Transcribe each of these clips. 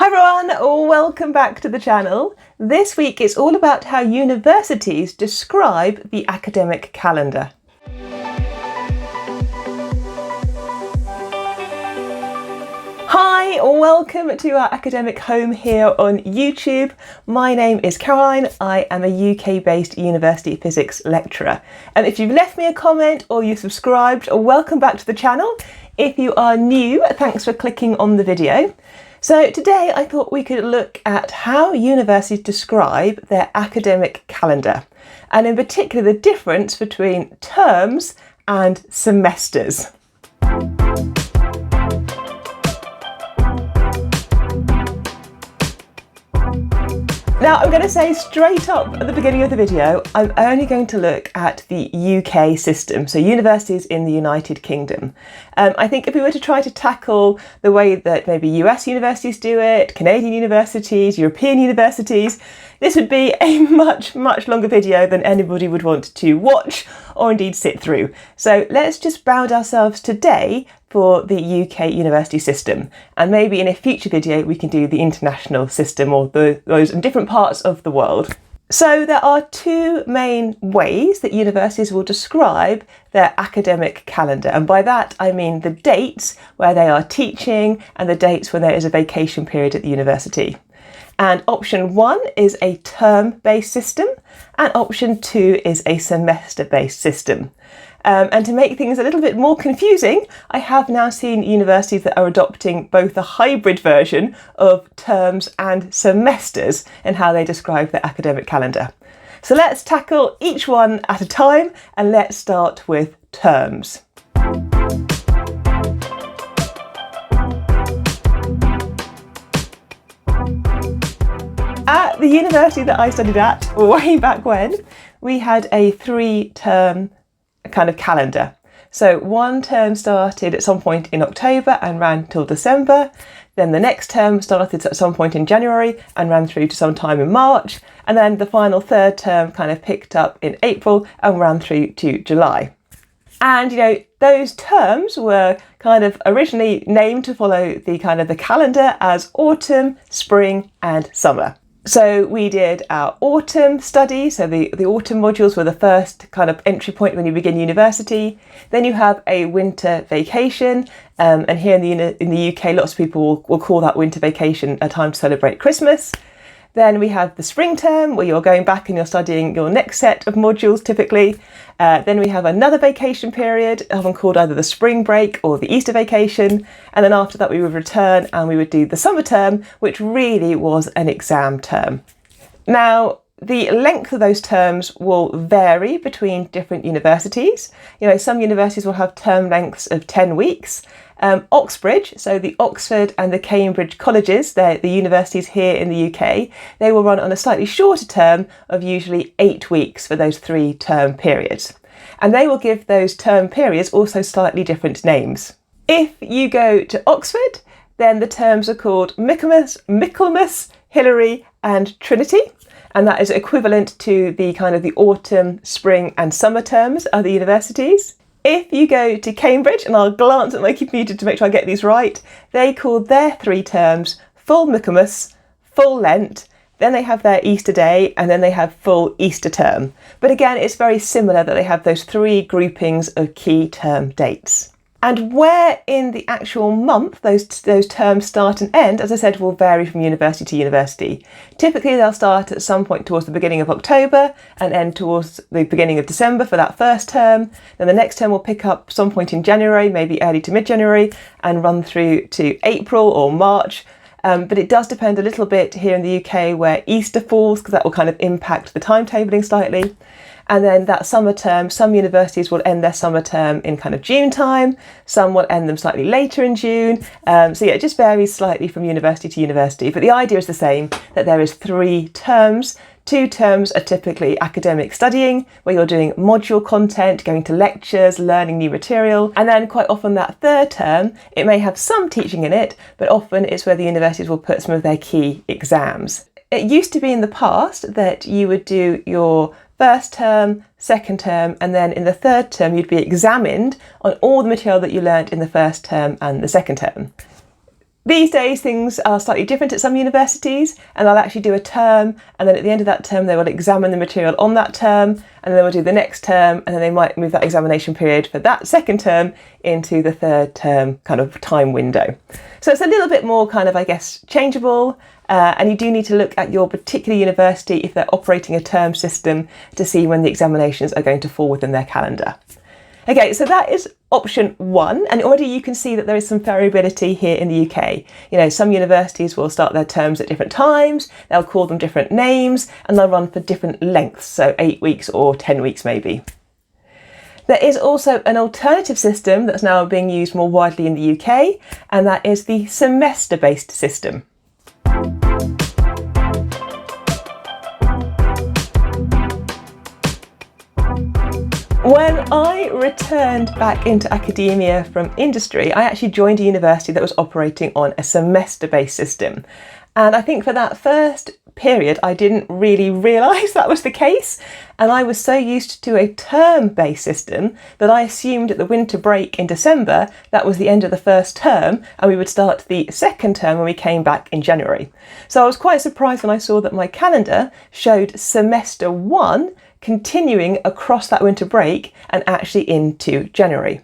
Hi everyone, welcome back to the channel. This week it's all about how universities describe the academic calendar. Hi, welcome to our academic home here on YouTube. My name is Caroline. I am a UK-based university physics lecturer. And if you've left me a comment or you subscribed, welcome back to the channel. If you are new, thanks for clicking on the video. So today I thought we could look at how universities describe their academic calendar, and in particular the difference between terms and semesters. Now I'm going to say straight up at the beginning of the video, I'm only going to look at the UK system, so universities in the United Kingdom. I think if we were to try to tackle the way that maybe US universities do it, Canadian universities, European universities, this would be a much longer video than anybody would want to watch or indeed sit through. So let's just bound ourselves today for the UK university system, and maybe in a future video we can do the international system or those in different parts of the world. So there are two main ways that universities will describe their academic calendar, and by that I mean the dates where they are teaching and the dates when there is a vacation period at the university. And option one is a term-based system, and option two is a semester-based system. And to make things a little bit more confusing, I have now seen universities that are adopting both a hybrid version of terms and semesters in how they describe their academic calendar. So let's tackle each one at a time, and let's start with terms. At the university that I studied at, way back when, we had a 3-term kind of calendar. So one term started at some point in October and ran till December. Then the next term started at some point in January and ran through to some time in March. And then the final third term kind of picked up in April and ran through to July. And those terms were kind of originally named to follow the calendar as autumn, spring and summer. So we did our autumn study, so the autumn modules were the first kind of entry point when you begin university. Then you have a winter vacation, and here in the UK lots of people will call that winter vacation a time to celebrate Christmas. Then we have the spring term, where you're going back and you're studying your next set of modules typically. Then we have another vacation period, often called either the spring break or the Easter vacation. And then after that we would return and we would do the summer term, which really was an exam term. Now, the length of those terms will vary between different universities. Some universities will have term lengths of 10 weeks. Oxbridge, so the Oxford and the Cambridge colleges, they're the universities here in the UK, they will run on a slightly shorter term of usually 8 weeks for those 3-term periods. And they will give those term periods also slightly different names. If you go to Oxford, then the terms are called Michaelmas, Hilary and Trinity. And that is equivalent to the the autumn, spring and summer terms of the universities. If you go to Cambridge, and I'll glance at my computer to make sure I get these right, they call their 3 terms full Michaelmas, full Lent, then they have their Easter day, and then they have full Easter term. But again, it's very similar that they have those 3 groupings of key term dates. And where in the actual month those terms start and end, as I said, will vary from university to university. Typically they'll start at some point towards the beginning of October and end towards the beginning of December for that first term. Then the next term will pick up some point in January, maybe early to mid-January, and run through to April or March. But it does depend a little bit here in the UK where Easter falls, because that will kind of impact the timetabling slightly. And then that summer term, some universities will end their summer term in June time, some will end them slightly later in June. So yeah, it just varies slightly from university to university, but the idea is the same, that there is 3 terms. 2 terms are typically academic studying, where you're doing module content, going to lectures, learning new material. And then quite often that 3rd term, it may have some teaching in it, but often it's where the universities will put some of their key exams. It used to be in the past that you would do your first term, second term, and then in the 3rd term you'd be examined on all the material that you learnt in the first term and the second term. These days things are slightly different at some universities, and they'll actually do a term, and then at the end of that term they will examine the material on that term, and then they will do the next term, and then they might move that examination period for that second term into the third term kind of time window. So it's a little bit more kind of, I guess, changeable, and you do need to look at your particular university if they're operating a term system to see when the examinations are going to fall within their calendar. Okay, so that is option one, and already you can see that there is some variability here in the UK. You know, some universities will start their terms at different times, they'll call them different names, and they'll run for different lengths, so 8 weeks or 10 weeks maybe. There is also an alternative system that's now being used more widely in the UK, and that is the semester-based system. When I returned back into academia from industry, I actually joined a university that was operating on a semester-based system. And I think for that first period, I didn't really realise that was the case. And I was so used to a term-based system that I assumed at the winter break in December, that was the end of the first term, and we would start the second term when we came back in January. So I was quite surprised when I saw that my calendar showed semester one continuing across that winter break and actually into January.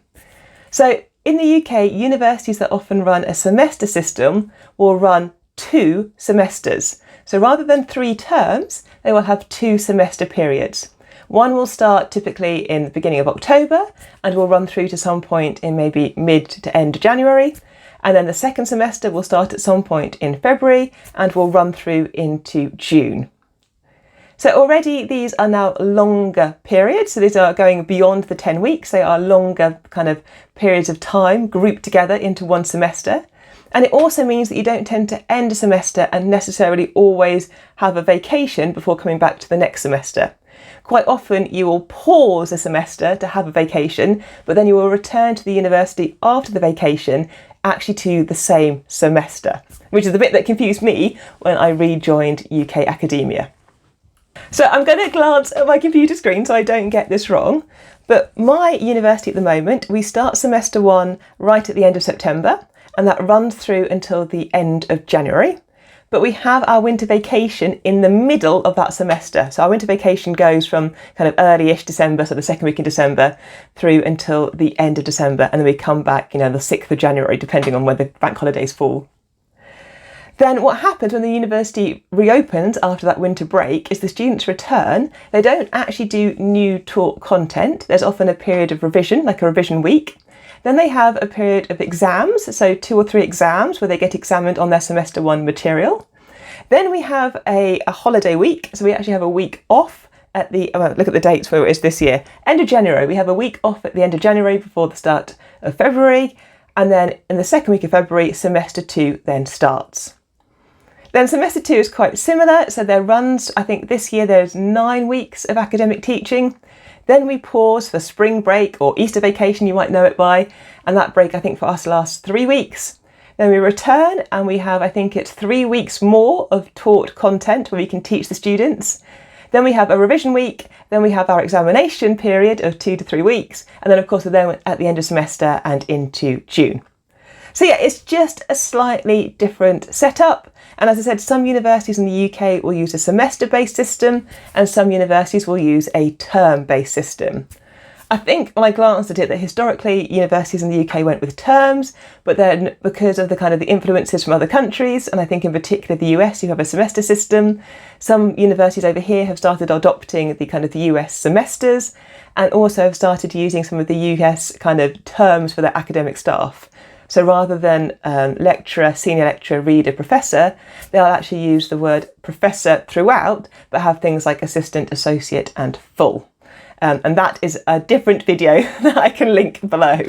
So in the UK, universities that often run a semester system will run 2 semesters. So rather than 3 terms, they will have 2 semester periods. One will start typically in the beginning of October and will run through to some point in maybe mid to end January. And then the second semester will start at some point in February and will run through into June. So already these are now longer periods, so these are going beyond the 10 weeks, they are longer kind of periods of time grouped together into one semester. And it also means that you don't tend to end a semester and necessarily always have a vacation before coming back to the next semester. Quite often you will pause a semester to have a vacation, but then you will return to the university after the vacation actually to the same semester, which is the bit that confused me when I rejoined UK academia. So I'm going to glance at my computer screen so I don't get this wrong, but my university at the moment, we start semester one right at the end of September, and that runs through until the end of January. But we have our winter vacation in the middle of that semester. So our winter vacation goes from kind of early-ish December, so the second week in December, through until the end of December, and then we come back, the 6th of January, depending on where the bank holidays fall. Then what happens when the university reopens after that winter break is the students return. They don't actually do new taught content. There's often a period of revision, like a revision week. Then they have a period of exams, so 2 or 3 exams where they get examined on their semester one material. Then we have a holiday week, so we actually have a week off at look at the dates where it is this year. End of January, we have a week off at the end of January before the start of February. And then in the second week of February, semester 2 then starts. Then semester 2 is quite similar, so there runs, I think this year there's 9 weeks of academic teaching. Then we pause for spring break or Easter vacation, you might know it by, and that break I think for us lasts 3 weeks. Then we return and we have, I think it's 3 weeks more of taught content where we can teach the students. Then we have a revision week, then we have our examination period of 2 to 3 weeks, and then of course we're then at the end of semester and into June. So yeah, it's just a slightly different setup. And as I said, some universities in the UK will use a semester-based system and some universities will use a term-based system. I think when I glanced at it that historically universities in the UK went with terms, but then because of the influences from other countries, and I think in particular the US, you have a semester system. Some universities over here have started adopting the US semesters and also have started using some of the US terms for their academic staff. So rather than lecturer, senior lecturer, reader, professor, they'll actually use the word professor throughout, but have things like assistant, associate and full. And that is a different video that I can link below.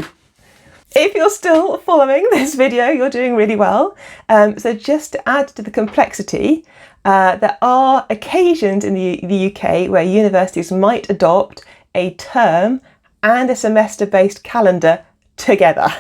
If you're still following this video, you're doing really well. So just to add to the complexity, there are occasions in the UK where universities might adopt a term and a semester-based calendar together.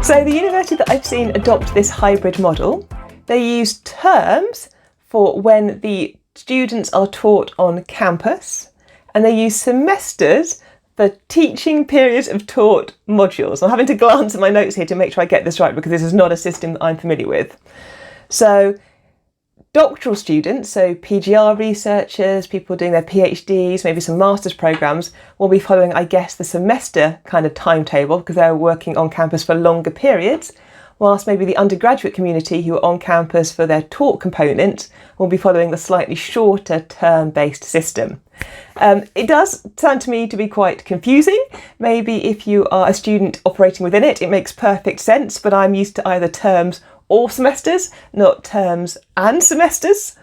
So the university that I've seen adopt this hybrid model, they use terms for when the students are taught on campus, and they use semesters for teaching periods of taught modules. I'm having to glance at my notes here to make sure I get this right, because this is not a system that I'm familiar with. So doctoral students, so PGR researchers, people doing their PhDs, maybe some master's programs, will be following, I guess, the semester kind of timetable, because they're working on campus for longer periods, whilst maybe the undergraduate community who are on campus for their taught component will be following the slightly shorter term-based system. It does sound to me to be quite confusing. Maybe if you are a student operating within it, it makes perfect sense, but I'm used to either terms or semesters, not terms and semesters.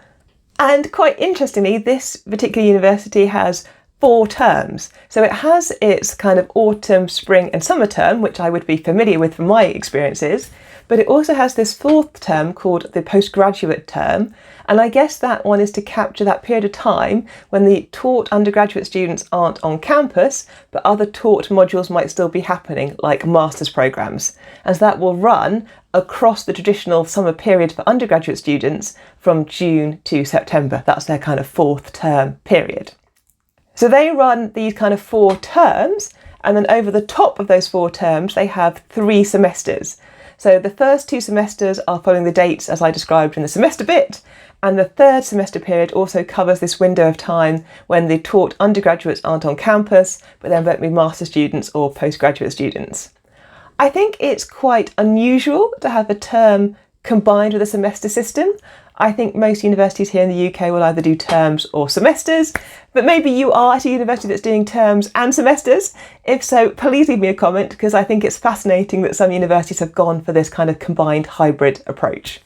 And quite interestingly, this particular university has 4 terms. So it has its kind of autumn, spring and summer term, which I would be familiar with from my experiences, but it also has this 4th term called the postgraduate term. And I guess that one is to capture that period of time when the taught undergraduate students aren't on campus, but other taught modules might still be happening, like master's programs. As that will run across the traditional summer period for undergraduate students from June to September. That's their kind of 4th term period. So they run these kind of 4 terms, and then over the top of those 4 terms, they have 3 semesters. So the first 2 semesters are following the dates as I described in the semester bit, and the 3rd semester period also covers this window of time when the taught undergraduates aren't on campus, but then won't be master students or postgraduate students. I think it's quite unusual to have a term combined with a semester system. I think most universities here in the UK will either do terms or semesters, but maybe you are at a university that's doing terms and semesters. If so, please leave me a comment, because I think it's fascinating that some universities have gone for this kind of combined hybrid approach.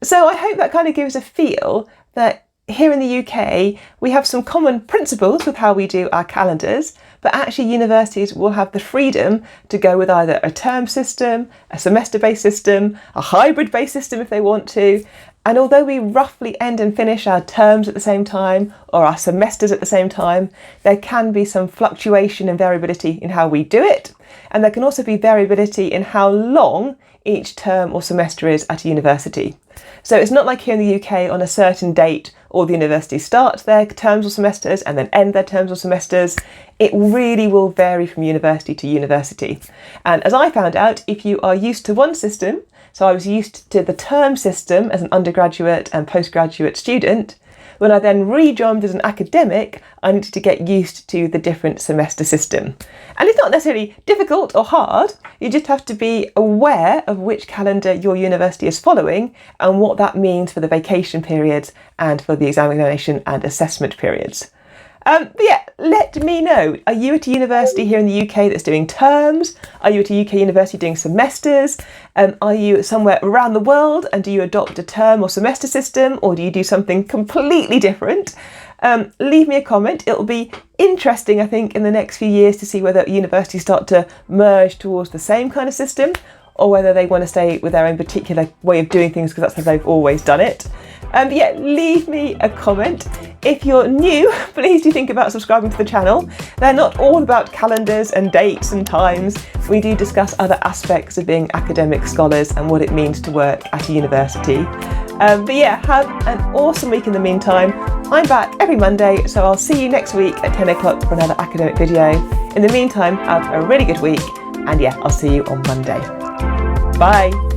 So I hope that kind of gives a feel that here in the UK, we have some common principles with how we do our calendars, but actually universities will have the freedom to go with either a term system, a semester-based system, a hybrid-based system if they want to. And although we roughly end and finish our terms at the same time, or our semesters at the same time, there can be some fluctuation and variability in how we do it. And there can also be variability in how long each term or semester is at a university. So it's not like here in the UK on a certain date all the universities start their terms or semesters and then end their terms or semesters. It really will vary from university to university. And as I found out, if you are used to one system, so I was used to the term system as an undergraduate and postgraduate student, when I then rejoined as an academic, I needed to get used to the different semester system. And it's not necessarily difficult or hard, you just have to be aware of which calendar your university is following and what that means for the vacation periods and for the examination and assessment periods. But yeah, let me know. Are you at a university here in the UK that's doing terms? Are you at a UK university doing semesters? Are you somewhere around the world and do you adopt a term or semester system, or do you do something completely different? Leave me a comment. It'll be interesting, I think, in the next few years to see whether universities start to merge towards the same kind of system, or whether they want to stay with their own particular way of doing things because that's how they've always done it. But yeah, leave me a comment. If you're new, please do think about subscribing to the channel. They're not all about calendars and dates and times. We do discuss other aspects of being academic scholars and what it means to work at a university. But yeah, have an awesome week in the meantime. I'm back every Monday, so I'll see you next week at 10 o'clock for another academic video. In the meantime, have a really good week, and yeah, I'll see you on Monday. Bye.